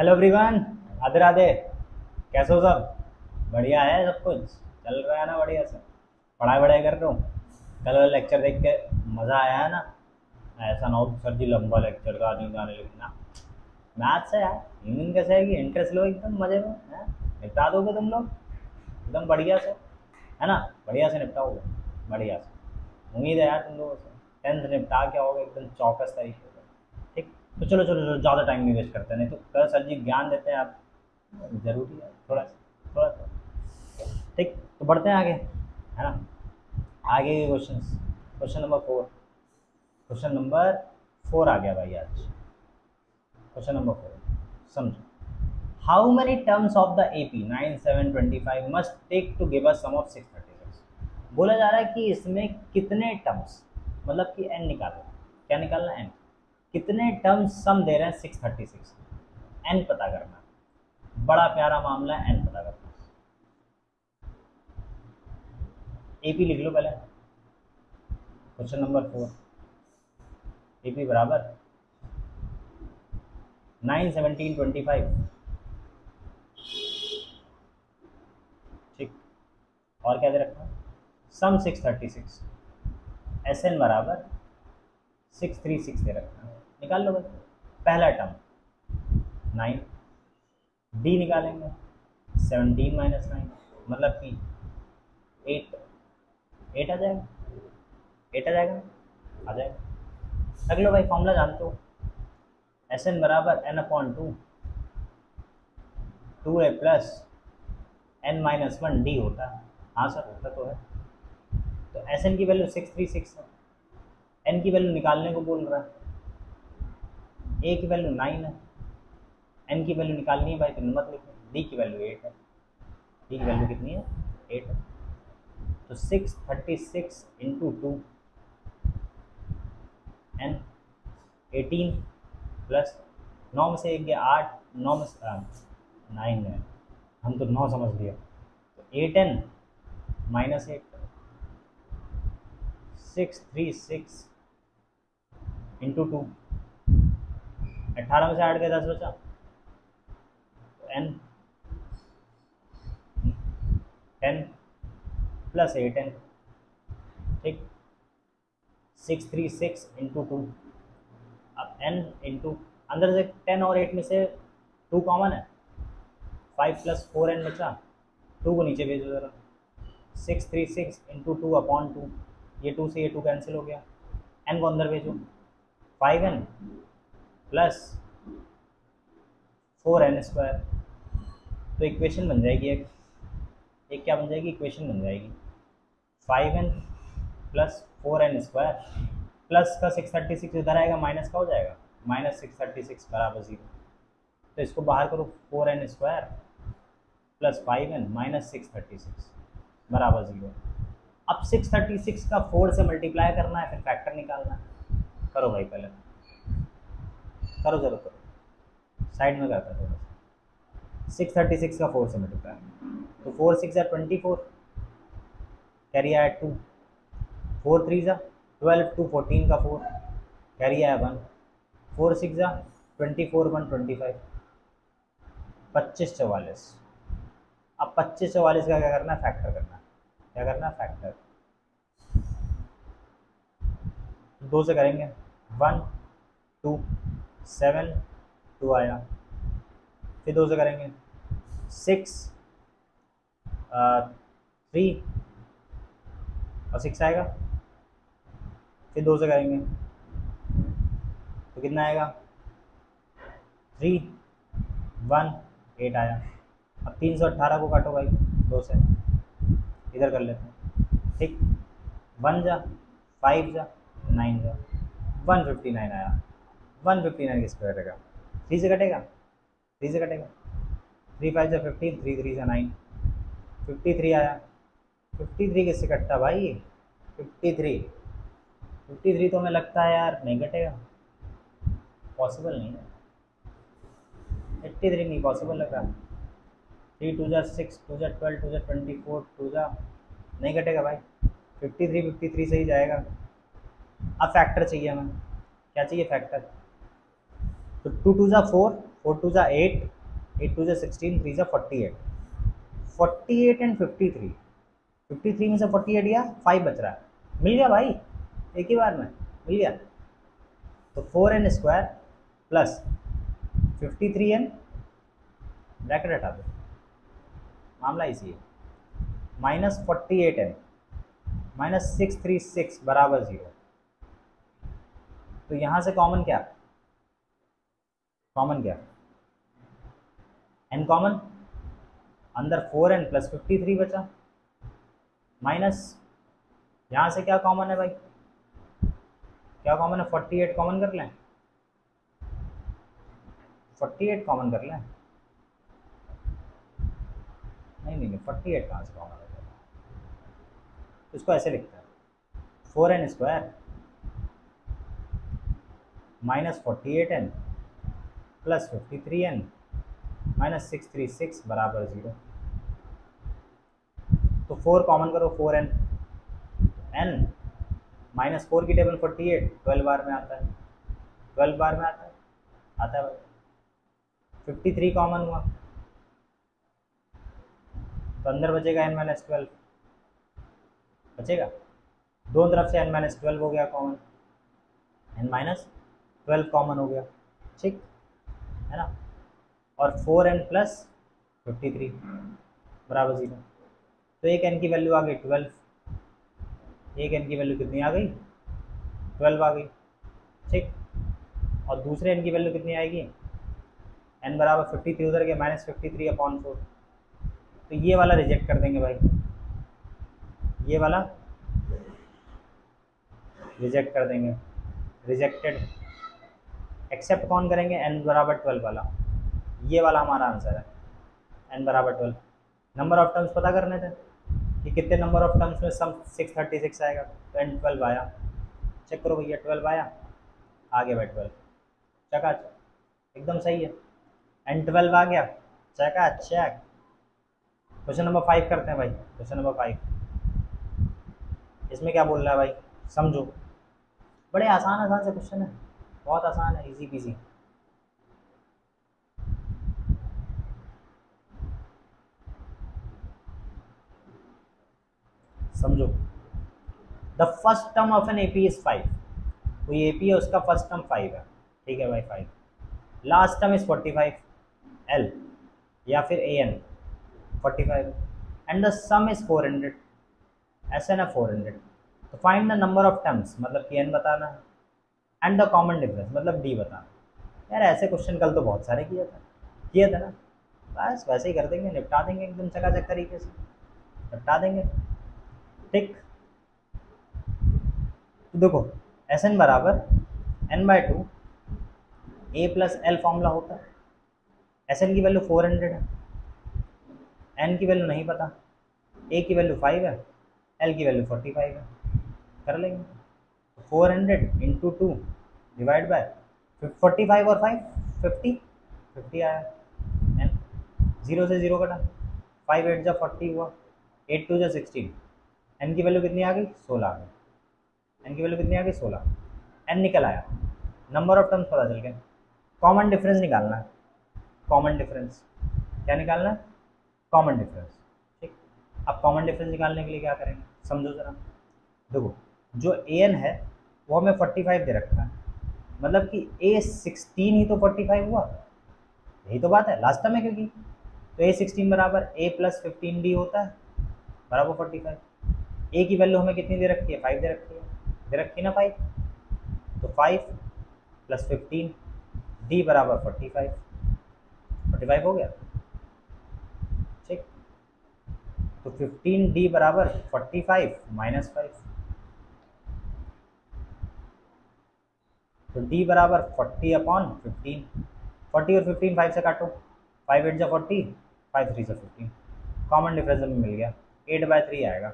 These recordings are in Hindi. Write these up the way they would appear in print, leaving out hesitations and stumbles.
Hello everyone, Radhe Radhe. कैसे हो सब? बढ़िया है सब कुछ। चल रहा है ना बढ़िया से? पढ़ाई वढ़ाई कर रहे हो? कल वाला लेक्चर देख के मज़ा आया है ना? ऐसा ना हो कि सर जी लंबा लेक्चर था नहीं जाने लिखना। मैथ्स है यार, हिंदी कैसे आएगी? इंटरेस्ट लो एकदम मज़े में है। निपटा दोगे तुम लोग एकदम बढ़िया से, है ना? बढ़िया से निपटाओगे, बढ़िया से। उम्मीद है यार तुम लोगों से। टेंथ निपटा के आओगे एकदम चौकस तरीके से। ठीक। तो चलो चलो चलो, ज़्यादा टाइम नहीं वेस्ट करते, नहीं तो कल सर जी ज्ञान देते हैं आप, ज़रूरी है थोड़ा थोड़ा सा। ठीक, तो बढ़ते हैं आगे, है ना? आगे के question. Question number 4। Question number 4 आ गया भाई आज। क्वेश्चन नंबर 4 समझो। How many terms of the AP 9725 must take to give a sum of 636? बोला जा रहा है कि इसमें कितने टर्म्स, मतलब कि n निकालो। क्या निकालना है? n। कितने टर्म्स सम दे रहे हैं 636, n पता करना। बड़ा प्यारा मामला है, n पता करना। AP लिख लो पहले। क्वेश्चन नंबर 4, AP बराबर 9 17 25। ठीक। और क्या दे रखा है? सम 636, SN बराबर 636 दे रखा है। निकाल लो बस। पहला टर्म 9, D निकालेंगे 17 माइनस 9, मतलब कि 8। 8 आ जाएगा, 8 आ जाएगा, आ जाएगा। रख लो भाई, फॉर्मूला जानते हो। SN बराबर n/2, 2a plus n-1 D होता है। हाँ सर, होता तो है। तो SN की वैल्यू 636 है, n की वैल्यू निकालने को बोल रहा है। a की वैल्यू 9 है, n की वैल्यू निकालनी है भाई तो मत लिखो। D की वैल्यू 8 है, D की वैल्यू कितनी है? 8 है। तो 636 इंटू 2 n 18 प्लस 9 में से 1 गया 8, 9 में से 9 है, हम तो 9 समझ लिया। तो 8n माइनस 8, 636 इंटू 2, 18 में से 8 गया 10 बचा। तो n 10 प्लस 8n। ठीक। 636 इंटू 2। अब n इंटू अंदर से 10 और 8 में से 2 कॉमन है, 5 प्लस 4n बचा। 2 को नीचे भेजो ज़रा। 636 इंटू 2/2, ये 2 से ये 2 कैंसिल हो गया। n को अंदर भेजो, 5n प्लस 4n²। तो इक्वेशन बन जाएगी एक क्या बन जाएगी? इक्वेशन बन जाएगी 5n प्लस 4n² प्लस का 636 इधर आएगा, माइनस का हो जाएगा, माइनस 636 बराबर 0। तो इसको बाहर करो, 4n² प्लस 5n माइनस 636 बराबर 0। अब 636 का 4 से मल्टीप्लाई करना है, फिर फैक्टर निकालना है। करो भाई, पहले करो, जरूर करो, साइड में करता है थोड़ा सा। 636 का 4 से मल्टीप्लाई, तो 4 6 जा 24, कैरी आया 2, 4 3 जा 12, 2 14 का 4, कैरी आया 1, 4 6 जा 24, 1 25, 25 44। अब 25 44 का क्या करना है? फैक्टर करना है। क्या करना है? फैक्टर। 2 से करेंगे, 1 2 7, 2 आया। फिर 2 से करेंगे 6 3 और 6 आएगा। फिर 2 से करेंगे तो कितना आएगा? 3 1 8 आया। अब 318 को काटो भाई 2 से, इधर कर लेते हैं। ठीक। 1 जा 5 जा 9 जा 159 आया। 159 किस पे कटेगा? 3 से कटेगा, 3 से कटेगा। 3 5 जा 15, 3 3 जा 9, 53 आया। 53 किससे कटता भाई? 53 तो हमें लगता है यार नहीं कटेगा, पॉसिबल नहीं है। 83 नहीं पॉसिबल लग रहा। 3 2 जा 6, 2 जा 12, 2 जा 24, 2 जा नहीं कटेगा भाई। 53 से ही जाएगा। अब फैक्टर चाहिए हमें। क्या चाहिए? फैक्टर। तो 2 2 जा 4, 4 2 जा 8, 8 2 जा 16, 3 जा 48, 48 एंड 53, 53 में से 48 गया, 5 बच रहा है, मिल गया भाई, एक ही बार में मिल गया। तो 4n square plus 53n, bracket हटा दो, मामला इसी है, माइनस 48n माइनस 636 बराबर 0। तो यहाँ से कॉमन क्या, कॉमन क्या, n कॉमन, अंदर 4n प्लस 53 बचा, माइनस यहाँ से क्या कॉमन है भाई, क्या कॉमन है, 48 कॉमन कर लें, 48 कॉमन कर लें, नहीं 48 कहाँ से कॉमन है, इसको ऐसे लिखते हैं 4n square minus 48n plus 53n minus 636 बराबर 0। तो 4 कॉमन करो, 4n, n माइनस 4 की टेबल 48 12 बार में आता है, 12 बार में आता है भाई। 53 कॉमन हुआ तो अंदर बचेगा n माइनस 12 बचेगा, दोनों तरफ से n माइनस 12 हो गया कॉमन, n माइनस 12 कॉमन हो गया, ठीक है ना। और 4n प्लस 53 बराबर 0। तो एक n की वैल्यू आ गई 12, एक n की वैल्यू कितनी आ गई, 12 आ गई, ठीक। और दूसरे n की वैल्यू कितनी आएगी, n बराबर 53 उधर के माइनस 53/4। तो ये वाला रिजेक्ट कर देंगे भाई, ये वाला रिजेक्ट कर देंगे, रिजेक्टेड। एक्सेप्ट कौन करेंगे, n बराबर 12 वाला, ये वाला हमारा आंसर है, n बराबर 12। नंबर ऑफ टर्म्स पता करने थे कि कितने नंबर ऑफ टर्म्स में सम 636 आएगा, तो n 12 आया, चेक करो भैया 12 आया, आ गया भाई 12, चकाचक एकदम सही है, n 12 आ गया, चकाचक। क्वेश्चन नंबर 5 करते हैं भाई, क्वेश्चन नंबर 5, इसमें क्या बोल रहा है भाई, समझो, बड़े आसान से क्वेश्चन है, बहुत आसान है, इजी पीजी। समझो, the first term of an AP is 5, कोई एपी है उसका फर्स्ट टर्म 5 है, ठीक है भाई 5, लास्ट टर्म इज 45 एल या फिर A N 45 and the sum is 400, ऐसे ना 400। तो find the number of terms, मतलब कि n बताना है, एंड द कॉमन डिफरेंस, मतलब d बताना। यार ऐसे क्वेश्चन कल तो बहुत सारे किया था ना, बस वैसे ही कर देंगे, निपटा देंगे एकदम चकाचक तरीके से, निपटा देंगे, ठीक। तो देखो एस एन बराबर n/2 a plus L formula होता है, एस एन की वैल्यू 400 है, n की वैल्यू नहीं पता, a की वैल्यू 5 है, l की वैल्यू 45 है, कर लेंगे 400 इंटू 2 डिवाइड बाय 45 और 5 50 आया, n 0 से 0 कटा, 5 8 जा 40 हुआ, 8 2 जा 16, n की वैल्यू कितनी आ गई, 16 आ गई, n की वैल्यू कितनी आ गई, 16, n निकल आया, नंबर ऑफ टर्म्स पता चल गया, कॉमन डिफरेंस निकालना है, कॉमन डिफरेंस क्या निकालना है, कॉमन डिफरेंस, ठीक। अब कॉमन डिफरेंस निकालने के लिए क्या करेंगे, समझो ज़रा, देखो जो ए एन है वो हमें 45 दे रखा है, मतलब कि ए 16 ही तो 45 हुआ, यही तो बात है, लास्ट टाइम है क्योंकि, तो ए 16 बराबर ए प्लस 15d होता है बराबर 45। ए की वैल्यू हमें कितनी दे रखी है, 5 दे रखी है, दे रखी है ना 5, तो 5 प्लस 15 डी बराबर 45 हो गया, ठीक। तो 15d बराबर 45 माइनस 5, तो d बराबर 40/15, 40 और 15 5 से काटो, 5 8 जा 40, 5 3 से 15, कॉमन डिफरेंस हमें मिल गया, 8/3 आएगा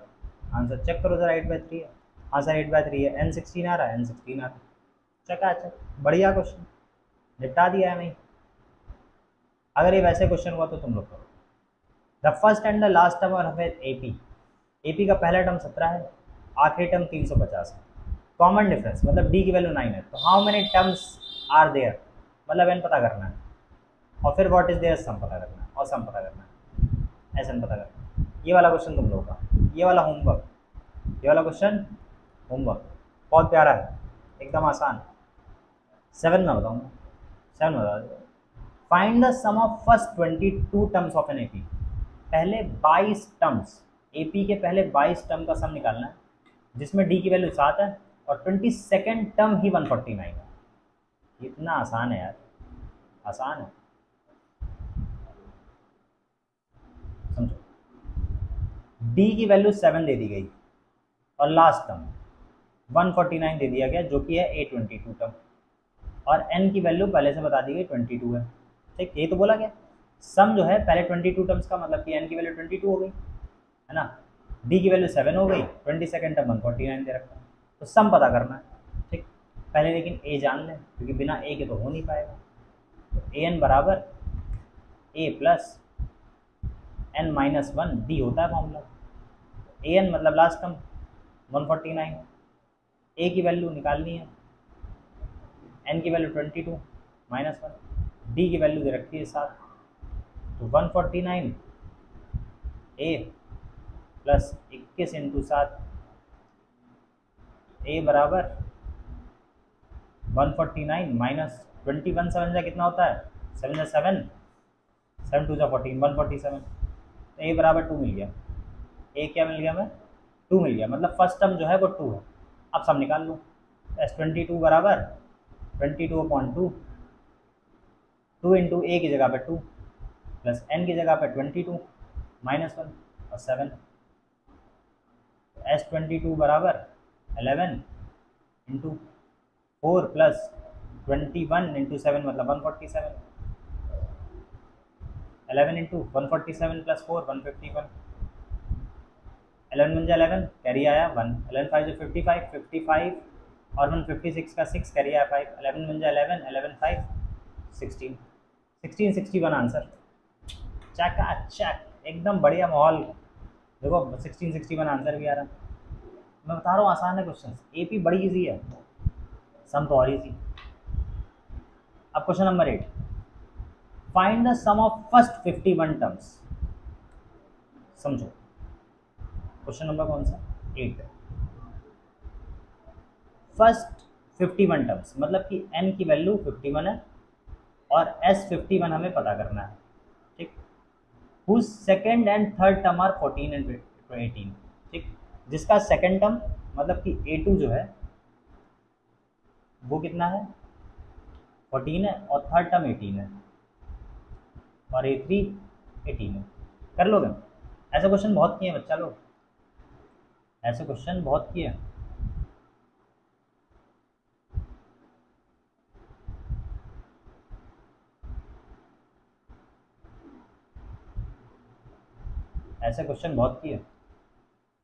आंसर, चेक करो जरा 8/3 है आंसर, 8/3 है, n 16 आ रहा है, n 16 आ रहा है, चकाचक बढ़िया क्वेश्चन, निपटा दिया है नहीं। अगर ये वैसे क्वेश्चन हुआ तो तुम लोग करो, the first and the last term of AP का पहला टर्म 17 है, आखिरी टर्म 350 है, कॉमन डिफरेंस मतलब d की वैल्यू 9 है, तो how many terms are there, मतलब n पता करना है, और फिर व्हाट इज देयर सम पता करना है, और सम पता करना है, ऐसा पता करना है। ये वाला क्वेश्चन तुम लोगों का, ये वाला होमवर्क, ये वाला क्वेश्चन होमवर्क बहुत प्यारा है, एकदम आसान। 7 में बताऊँगा, 7 में बता। Find the sum of first 22 terms of an AP. पहले 22 टर्म्स, एपी के पहले 22 टर्म का सम निकालना है, जिसमें डी की वैल्यू 7 है और 22nd टर्म ही 149 है। इतना आसान है यार, आसान है, समझो। डी की वैल्यू 7 दे दी गई और लास्ट टर्म 149 दे दिया गया, जो कि है A22 टर्म, और n की वैल्यू पहले से बता दी गई 22 है। ठीक, यही तो बोला गया। सम जो है पहले 22 टर्म्स का, मतलब कि n की वैल्यू 22 हो गई, है ना। d की वैल्यू 7 हो गई, 22nd टर्म 149 दे रखा है, तो सम पता करना है। ठीक, पहले लेकिन a जान लें, क्योंकि बिना a के तो हो नहीं पाएगा। तो an बराबर a plus n minus 1 d होता है फॉर्मूला। an मतलब लास्ट टर्म 149, a की वैल्यू निकालनी है, n की वैल्यू 22 माइनस 1, d की वैल्यू दे रखी है 7, तो 149 a प्लस 21 इंटू 7, a बराबर 149 माइनस 21, 7 जा कितना होता है, 7 जा 7, 7 2 जा 14, 147, तो a बराबर 2 मिल गया। a क्या मिल गया हमें, 2 मिल गया, मतलब फर्स्ट टर्म जो है वो 2 है। अब सम निकाल लो, S22 बराबर 22/2, 2 इंटू ए की जगह पे 2 प्लस n की जगह पे 22 माइनस 1 और 7, S22 बराबर 11 इंटू 4 प्लस 21 इंटू 7 मतलब 147, 11 इंटू 147 प्लस 4 151, 11 बन जा 11, कैरी आया 1, 11 5 जो 55, 55 और 156 का 6 कैरी आया 5, 11 बन जा 11, 11 5 16, 1661 आंसर। चका चक, एकदम बढ़िया माहौल। देखो 1661 आंसर भी आ रहा है। मैं बता रहा हूँ आसान है क्वेश्चन, एपी बड़ी इजी है, सम तो और इजी। अब question number 8, find the sum of first 51 terms. समझो क्वेश्चन नंबर कौन सा, 8। फर्स्ट 51 टर्म्स मतलब कि n की वैल्यू 51 है और s 51 हमें पता करना है। ठीक, whose second and third term are 14 and 18। ठीक, जिसका सेकेंड टर्म मतलब कि A2 जो है वो कितना है, 14 है, और थर्ड टर्म 18 है, और A3 18 है। कर लोगे, ऐसे क्वेश्चन बहुत किए बच्चा लोग, ऐसे क्वेश्चन बहुत किए। ऐसे क्वेश्चन बहुत किए।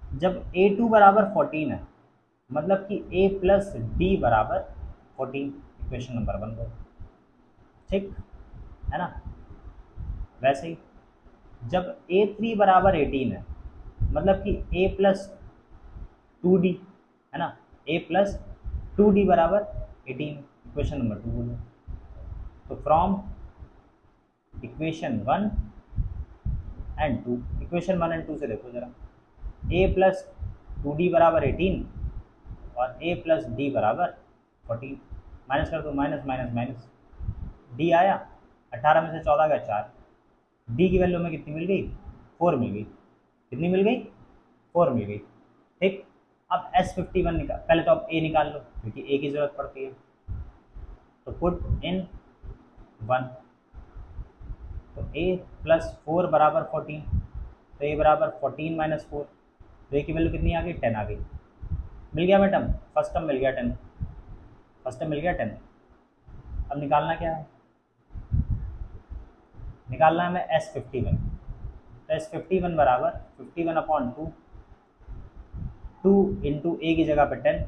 जब A2 बराबर 14 है मतलब कि A प्लस डी बराबर 14, इक्वेशन नंबर 1 को। ठीक है ना। वैसे ही जब A3 बराबर 18 है मतलब कि A प्लस 2D है ना, A प्लस 2D बराबर 18, इक्वेशन नंबर 2 बोलो। तो from equation 1 and 2, equation 1 and 2 से देखो जरा, A प्लस 2D बराबर 18 और A प्लस डी बराबर 14, माइनस कर दो, माइनस माइनस माइनस, डी आया 18 में से 14 का 4, डी की वैल्यू में कितनी मिल गई, 4 मिल गई। कितनी मिल गई, 4 मिल गई। ठीक, अब S51 निकाल, पहले तो अब A निकाल लो क्योंकि A की जरूरत पड़ती है, तो पुट इन 1, तो A प्लस 4 बराबर 14, तो A बराबर 14 माइनस 4, तो A की वैल्यू कितनी आ गई, 10 आ गई। मिल गया मैं टर्म, फर्स्ट टर्म मिल गया 10, फर्स्ट टर्म मिल गया 10। अब निकालना क्या है, निकालना है हमें S51, तो S51 बराबर 51/2, 2 इंटू ए की जगह पर 10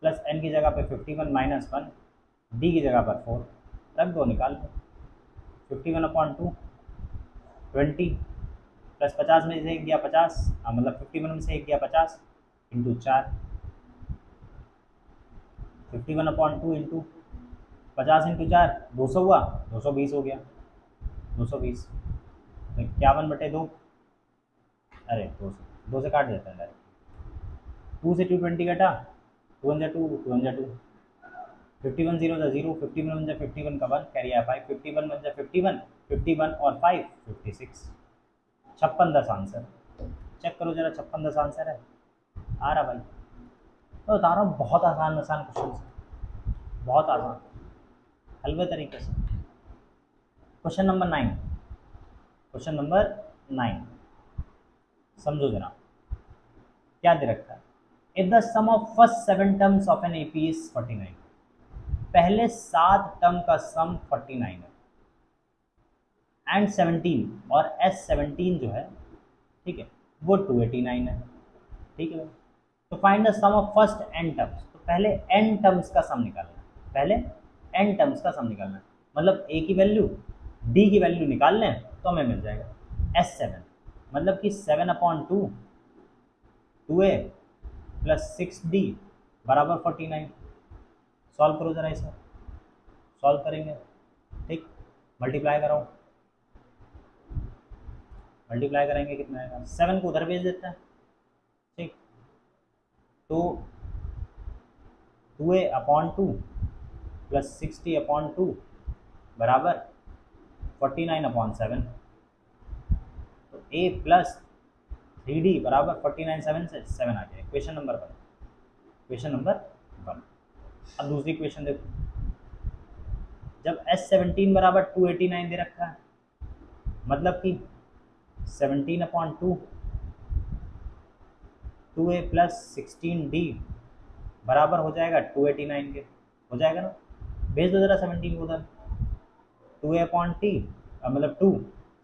प्लस n की जगह पर 51 माइनस 1, डी की जगह पर 4 रख दो, निकाल दो। 51/2 20 प्लस 50 में से एक गया 50, मतलब 51 में से एक गया 50 इंटू 4, 51/2 इंटू 50 इंटू 4 200 हुआ, 220 हो गया। 220, तो 51/2, अरे 2 से काट देते हैं डायरेक्ट। 2 से 220 घटा, 2 1 2, 2 1 2, 51 0 0, 51 1 51 का 1 कैरी आया 5, 51 1 51, 51 और 5 56, 56 10 आंसर। चेक करो जरा 56 10 आंसर है, आ रहा भाई। तो बता रहा हूँ बहुत आसान आसान क्वेश्चन, बहुत आसान हलवे तरीके से। क्वेश्चन नंबर 9, क्वेश्चन नंबर 9 समझो जरा क्या दे रखा है। If the sum of first 7 terms of an AP is 49, पहले 7 टर्म का सम 49 है, एंड 17 और S17 जो है, ठीक है, वो 289 है, ठीक है। तो find the sum of first n terms, तो पहले n टर्म्स का सम निकालना है, पहले n टर्म्स का सम निकालना है, मतलब a की वैल्यू d की वैल्यू निकाल लें तो हमें मिल जाएगा S7, मतलब कि 7/2 2a प्लस 6d बराबर 49। सॉल्व करो जरा इसे, सॉल्व करेंगे, ठीक, मल्टीप्लाई कराओ, मल्टीप्लाई करेंगे कितना आएगा, 7 को उधर भेज देते हैं, ठीक, तो 2a/2 प्लस 60/2 बराबर 49/7, तो a प्लस 3d बराबर 49, 7 से 7 आ गया। Question number 1, question number 1। अब दूसरी क्वेश्चन देखो, जब S17 बराबर 289 दे रखा है, मतलब कि 17/2 2a प्लस 16d बराबर हो जाएगा 289 के, हो जाएगा ना, भेज दो जरा 17 को उधर, 2a/t मतलब 2,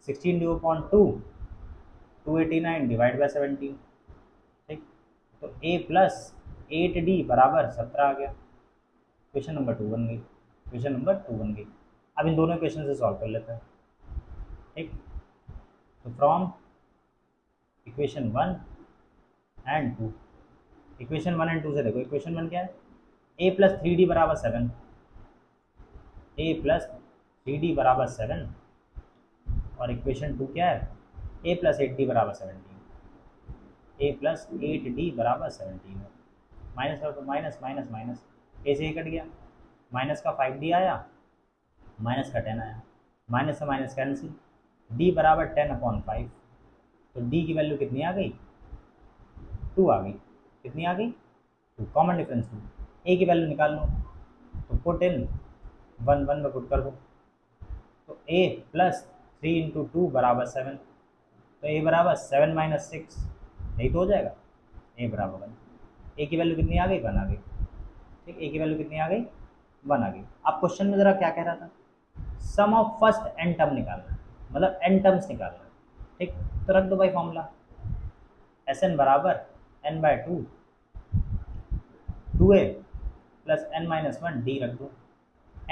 16d/2, 289 डिवाइड बाय 17, ठीक, तो a प्लस 8d बराबर 17 आ गया। क्वेश्चन नंबर 2 बन गई, क्वेश्चन नंबर 2 बन गई। अब इन दोनों क्वेश्चन से सॉल्व कर लेते हैं, ठीक। तो from equation 1 and 2, equation 1 and 2 से देखो, इक्वेशन 1 क्या है, a प्लस 3d बराबर 7, a प्लस 3d बराबर 7, और इक्वेशन 2 क्या है, a प्लस 8d बराबर 17, a प्लस 8d बराबर 17 है। माइनस कर दो, माइनस माइनस माइनस, a से a कट गया, माइनस का 5d आया, माइनस का 10 आया, माइनस से माइनस कैंसिल, d बराबर 10/5, तो d की वैल्यू कितनी आ गई, 2 आ गई, कितनी आ गई, 2, कॉमन डिफरेंस 2, a की वैल्यू निकाल लो, तो पुट इन 1 1 में पुट कर दो, तो a प्लस 3 × 2 बराबर 7, तो a बराबर 7 - 6, यही तो हो जाएगा, a बराबर 1, a की वैल्यू कितनी आ गई, 1 आ गई, ठीक, a की वैल्यू कितनी आ गई, 1 आ गई। अब क्वेश्चन में ज़रा क्या कह रहा था, sum of first n term निकालना है, मतलब n टर्म्स निकालना है, ठीक, तो रख दो भाई फॉर्मूला, Sn बराबर n/2 2a plus n-1 d रख दो,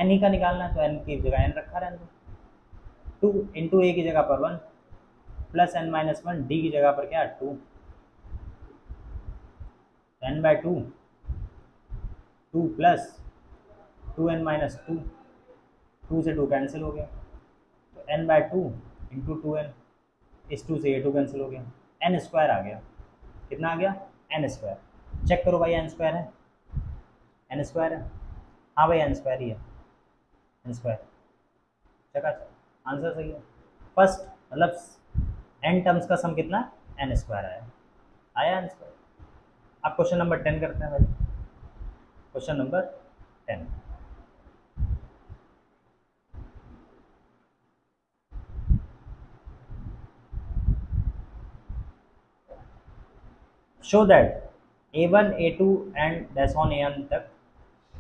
n ही का निकालना है तो n की जगह n रखा रहने दो, 2 इंटू a की जगह पर 1 प्लस n-1 d की जगह पर क्या 2, n/2 2 प्लस 2n-2, 2 से 2 कैंसिल हो गया, तो n/2 इंटू 2n, इस 2 से ये 2 कैंसिल हो गया, n स्क्वायर आ गया, कितना आ गया, n स्क्वायर। चेक करो भाई n स्क्वायर है, n स्क्वायर है, हाँ भाई n स्क्वायर ही है, n स्क्वायर, चेक, आंसर सही है। फर्स्ट मतलब n टर्म्स का सम कितना, n स्क्वायर आया n स्क्वायर। अब क्वेश्चन नंबर 10 करते हैं भाई, question number 10, show that a1 a2 and that's on an तक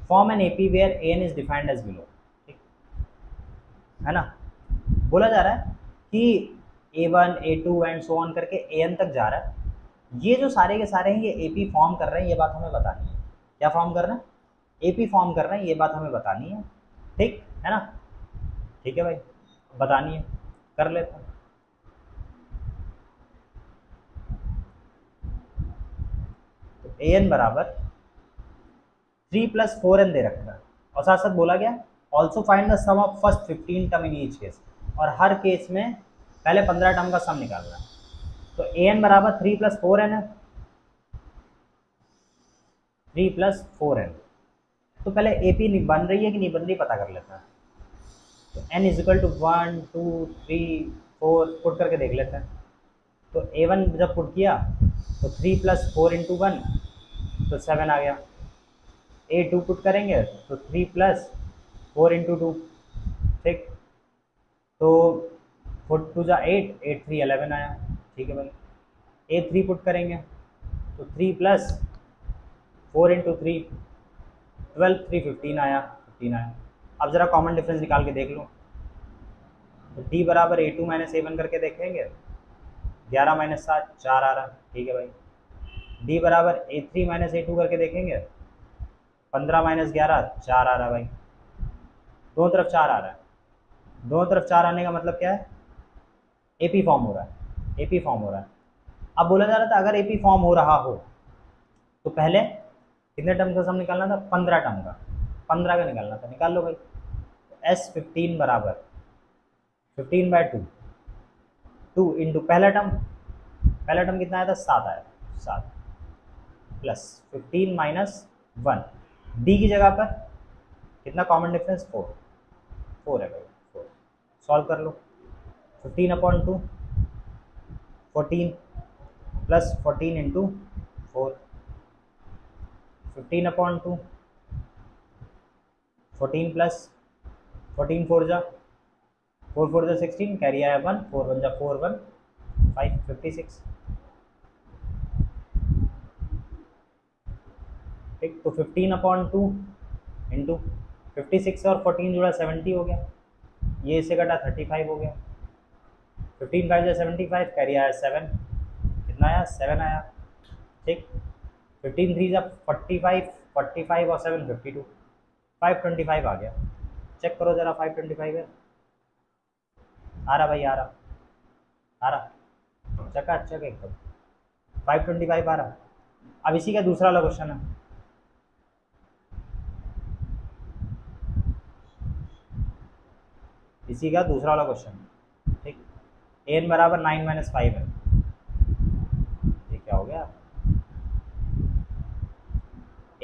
form an AP where an is defined as below, ठीक है ना, बोला जा रहा है कि a1 a2 and so on करके an तक जा रहा है, ये जो सारे के सारे हैं ये AP फॉर्म कर रहे हैं, ये बात हमें बतानी है, क्या फॉर्म कर रहे हैं, AP फॉर्म कर रहे हैं, ये बात हमें बतानी है, ठीक है ना, ठीक है भाई, बतानी है, कर लेते हैं। an बराबर 3 + 4n दे रखा है, और साथ साथ बोला गया also find the sum of first 15 term in each case, और हर केस में पहले 15 टर्म का सम निकालना है। तो an बराबर 3 + 4n है, 3 + 4n। तो पहले AP बन रही है कि नहीं बन रही पता कर लेते हैं। तो n = 1 2 3 4 पुट करके देख लेते हैं। तो A1 जब पुट किया तो 3 + 4 × 1 तो 7 आ गया। A2 पुट करेंगे तो 3 + 4 × 2, ठीक। तो 4 2 = 8, 8 3 11 आया, ठीक है भाई। A3 पुट करेंगे तो 3 + 4 × 3 12, 3 15 आया, 15 आया। अब ज़रा कॉमन डिफरेंस निकाल के देख लो। तो D बराबर A2 - A1 करके देखेंगे, 11 - 7 4 आ रहा, ठीक है भाई। D बराबर A3 - A2 करके देखेंगे, 15 - 11 4 आ रहा भाई। दोनों तरफ 4 आ रहा है। दोनों तरफ 4 आने का मतलब क्या है? AP फॉर्म हो रहा है, AP फॉर्म हो रहा है। अब बोला जा रहा था अगर AP फॉर्म हो रहा हो तो पहले कितने टर्म का सम निकालना था? 15 टर्म का, 15 का निकालना था। निकाल लो भाई। S15 बराबर 15/2, 2 × पहला टर्म कितना आया था? 7 आया, 7 प्लस 15 - 1। D की जगह पर कितना कॉमन डिफरेंस? 4 है भाई, 4। सॉल्व कर लो। 15/2 14 प्लस 14 × 4, 15/2 14 प्लस 14 4 जा 4 4 जा 16, कैरी आया 1, 4 1 जा 4 1 5 56, ठीक। तो 15/2 इंटू 56 और 14 जुड़ा 70 हो गया, ये इससे कटा 35 हो गया। 15 5 जा 75, कैरी आया 7, कितना आया? 7 आया, ठीक। 15 3 जा 45, 45 और 7 52, 525 आ गया। चेक करो जरा, 525 है। आ रहा भाई, आ रहा चकाचक एकदम 525 आ रहा। अब इसी का दूसरा वाला क्वेश्चन है। इसी का दूसरा वाला क्वेश्चन, ठीक। an बराबर 9 - 5 है। ये क्या हो गया?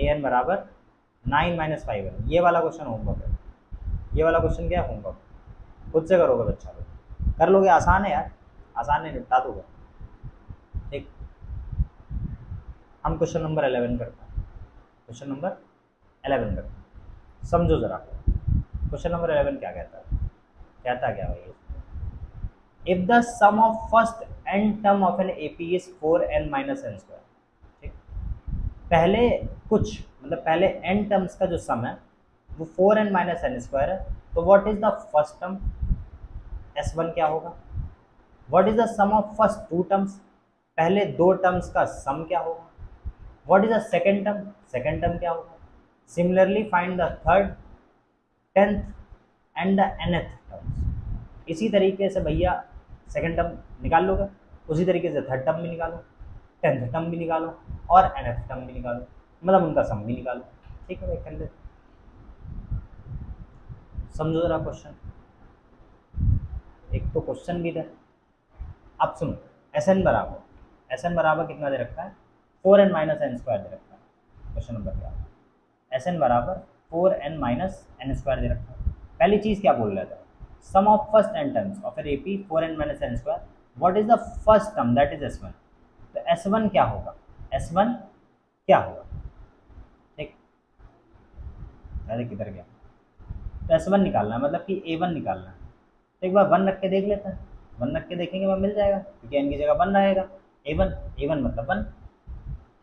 an बराबर 9 - 5 है। ये वाला क्वेश्चन होमवर्क है। ये वाला क्वेश्चन क्या है? होमवर्क। खुद से करोगे बच्चा लोग, कर लोगे। आसान है यार, आसान है, निपटा दोगे, ठीक। हम क्वेश्चन नंबर 11 करते हैं। क्वेश्चन नंबर 11 करते हैं, समझो ज़रा। क्वेश्चन नंबर 11 क्या कहता है? कहता क्या भाई? If the sum of first n term of an AP is 4n - n², ठीक। पहले कुछ मतलब पहले n टर्म्स का जो सम है वो 4n - n² है। तो what is the first term? S1 क्या होगा? What is the sum of first 2 terms? पहले 2 टर्म्स का सम क्या होगा? What is the second term? Second term क्या होगा? Similarly find the third, 10th and the nth terms. इसी तरीके से भैया सेकेंड टर्म निकाल लोगे, उसी तरीके से थर्ड टर्म भी निकालो, 10th टर्म भी निकालो और nth टर्म भी निकालो, मतलब उनका सम भी निकालो, ठीक है भाई। कर ले, समझो जरा क्वेश्चन। एक तो क्वेश्चन भी था। अब सुनो, Sn बराबर कितना दे रखा है? 4n - n² दे रखा है। क्वेश्चन नंबर क्या है? Sn बराबर 4n - n² दे रखा है। पहली चीज़ क्या बोल रहा था? Sum of first n terms of an AP 4n - n²। What is the first term? That is S1। तो S1 क्या होगा? S1 क्या होगा? ठीक, अरे किधर गया? तो S1 निकालना है, मतलब कि A1 निकालना है। तो एक बार 1 रख के देख लेते हैं। 1 रख के देखेंगे, वह मिल जाएगा, क्योंकि n की जगह 1 रहेगा। A1 मतलब 1,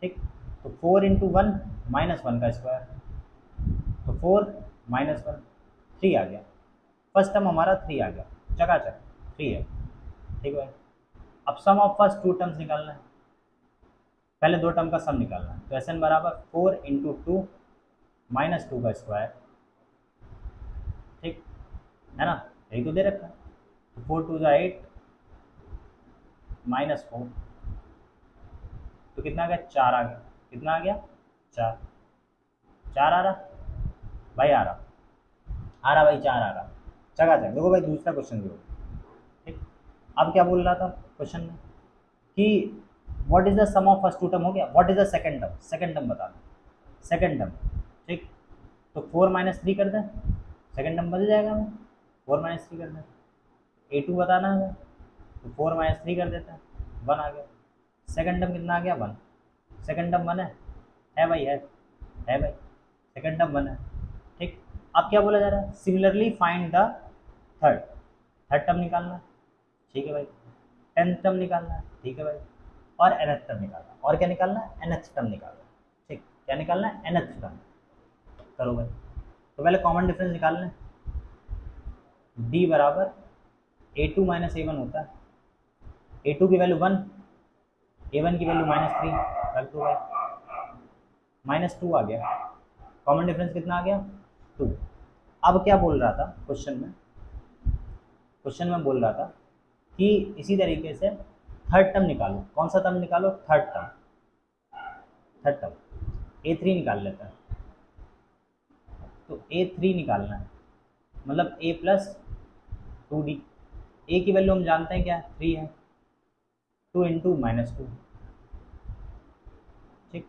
ठीक। तो 4 × 1 -1 का स्क्वायर, तो 4 - 1 3 आ गया। फर्स्ट टर्म हमारा 3 आ गया, चकाचक 3 है, ठीक है। अब सम ऑफ फर्स्ट 2 टर्म्स निकालना है, पहले 2 टर्म का सम निकालना है। तो Sn बराबर 4 × 2 - 2 का स्क्वायर, ठीक है ना? यही तो दे रखा है। तो 4 2 = 8 -4, तो कितना आ गया? 4 आ गया। कितना आ गया? 4 4 आ रहा भाई, आ रहा भाई, 4 आ रहा। चकाचक। देखो भाई, दूसरा क्वेश्चन देखो, अब क्या बोल रहा था क्वेश्चन में कि what is the sum of first two term, हो गया। What is the second term, second term बताना, सेकंड टर्म, ठीक। तो 4 माइनस 3 कर दें, सेकंड टर्म बदल जाएगा हमें, 4 माइनस 3 कर दें। A2 बताना है तो 4 माइनस 3 कर देते हैं, 1 आ गया। सेकंड टर्म कितना आ गया, 1। सेकंड टर्म 1 है भाई, है भाई, सेकंड टर्म 1 है, ठीक। अब क्या बोला जा रहा है, similarly find the third, third term निकालना है, ठीक है भाई। टेंथ टर्म निकालना है, ठीक है भाई। और nth टर्म निकालना है, और क्या निकालना है, nth टर्म निकालना है, ठीक। क्या निकालना है, nth टर्म। करो भाई, तो पहले कॉमन डिफरेंस निकाल लें। d बराबर A2 माइनस A1 होता है। A2 की वैल्यू 1, A1 की वैल्यू -3 रख दो भाई, -2 आ गया। कॉमन डिफरेंस कितना आ गया, 2। अब क्या बोल रहा था क्वेश्चन में, क्वेश्चन में बोल रहा था कि इसी तरीके से थर्ड टर्म निकालो। कौन सा टर्म निकालो, third term, third term. A3 निकाल लेते हैं। तो A3 निकालना है, मतलब A प्लस 2D। A की वैल्यू हम जानते हैं क्या, 3 है, 2 इंटू -2, ठीक।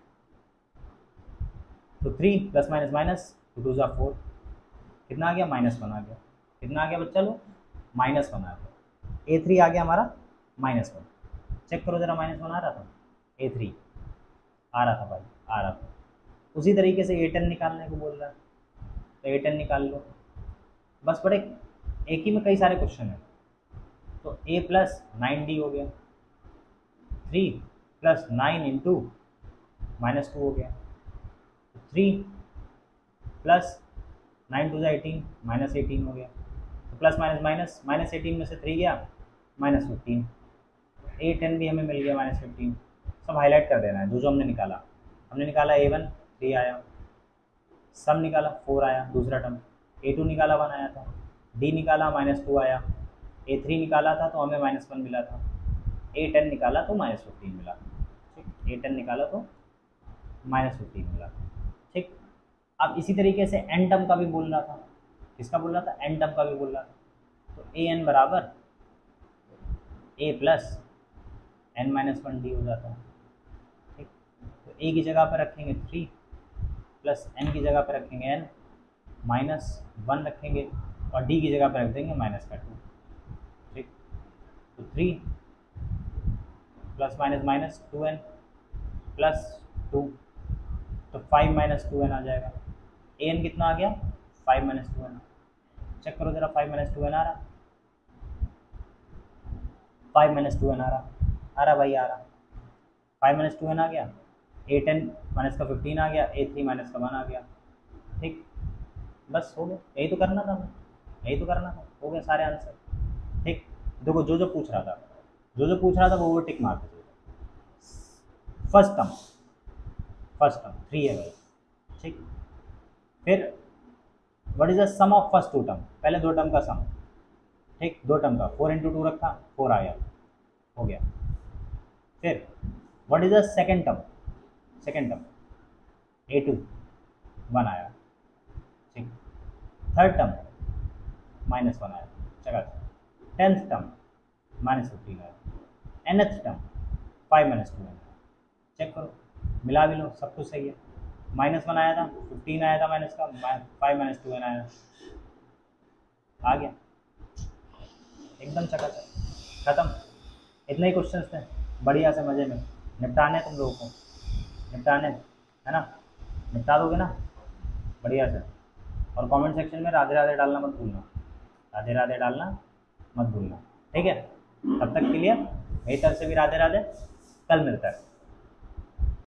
तो 3 प्लस माइनस माइनस, 2 2 4, कितना आ गया, -1 आ गया। कितना आ गया बच्चा लोग, -1 आ गया। A3 आ गया हमारा -1। चेक करो जरा, -1 आ रहा था, A3 आ रहा था भाई, आ रहा था। उसी तरीके से A10 निकालने को बोल रहा है, तो A10 निकाल लो। बस बड़े एक ही में कई सारे क्वेश्चन हैं। तो A प्लस 9D हो गया, 3 प्लस 9 इंटू -2 हो गया। 3 प्लस 9 टू 18, -18 हो गया। तो प्लस माइनस माइनस, -18 में से 3 गया, -15। A10 भी हमें मिल गया, -15। सब हाईलाइट कर देना है जो जो हमने निकाला। हमने निकाला A1 3 आया, सम निकाला 4 आया, दूसरा टर्म। A2 निकाला 1 आया था, D निकाला -2 आया, A3 निकाला था तो हमें -1 मिला था, A10 निकाला तो -15 मिला, ठीक। A10 निकाला तो -15 मिला, ठीक। अब इसी तरीके से एन टर्म का भी बोल रहा था। किसका बोल रहा था, एन टर्म का भी बोल रहा था। तो AN बराबर A प्लस n-1D हो जाता है, ठीक। तो A की जगह पर रखेंगे 3 प्लस n की जगह पर रखेंगे n, -1 रखेंगे और D की जगह पर रख देंगे -2, ठीक। तो 3 plus minus minus 2n plus 2, तो 5 - 2n आ जाएगा। an कितना आ गया, 5 - 2n। चेक करो जरा, 5 - 2n आ रहा, 5 - 2n आ रहा भाई, आ रहा। 5 - 2n आ गया, A10 माइनस का 15 आ गया, A3 माइनस का 1 आ गया, ठीक। बस हो गया, यही तो करना था हमें, यही तो करना था, हो गया सारे आंसर, ठीक। देखो जो जो पूछ रहा था, जो जो पूछ रहा था वो टिक मार दीजिए। फर्स्ट टर्म 3 है भाई, ठीक। फिर what is the sum of first two term, पहले दो टर्म का सम, ठीक। दो टर्म का 4 × 2 रखा, 4 आया, हो गया। फिर what is the second term, second term A2 1 आया, ठीक। थर्ड टर्म -1 आया, चला। टेंथ टर्म -15 आया, nth टर्म 5 - 2 आया। चेक करो, मिला भी लो, सब कुछ सही है। -1 आया था, 15 आया था माइनस का, 5 - 2n आया, आ गया एकदम चकाचक, खत्म। इतने ही क्वेश्चंस थे, बढ़िया से मज़े में निपटाने तुम लोगों को, निपटाने है ना, निपटा दोगे ना बढ़िया से। और कमेंट सेक्शन में राधे राधे डालना मत भूलना, राधे राधे डालना मत भूलना, ठीक है। तब तक के लिए मेरी तरफ से भी राधे राधे, कल मिलता है।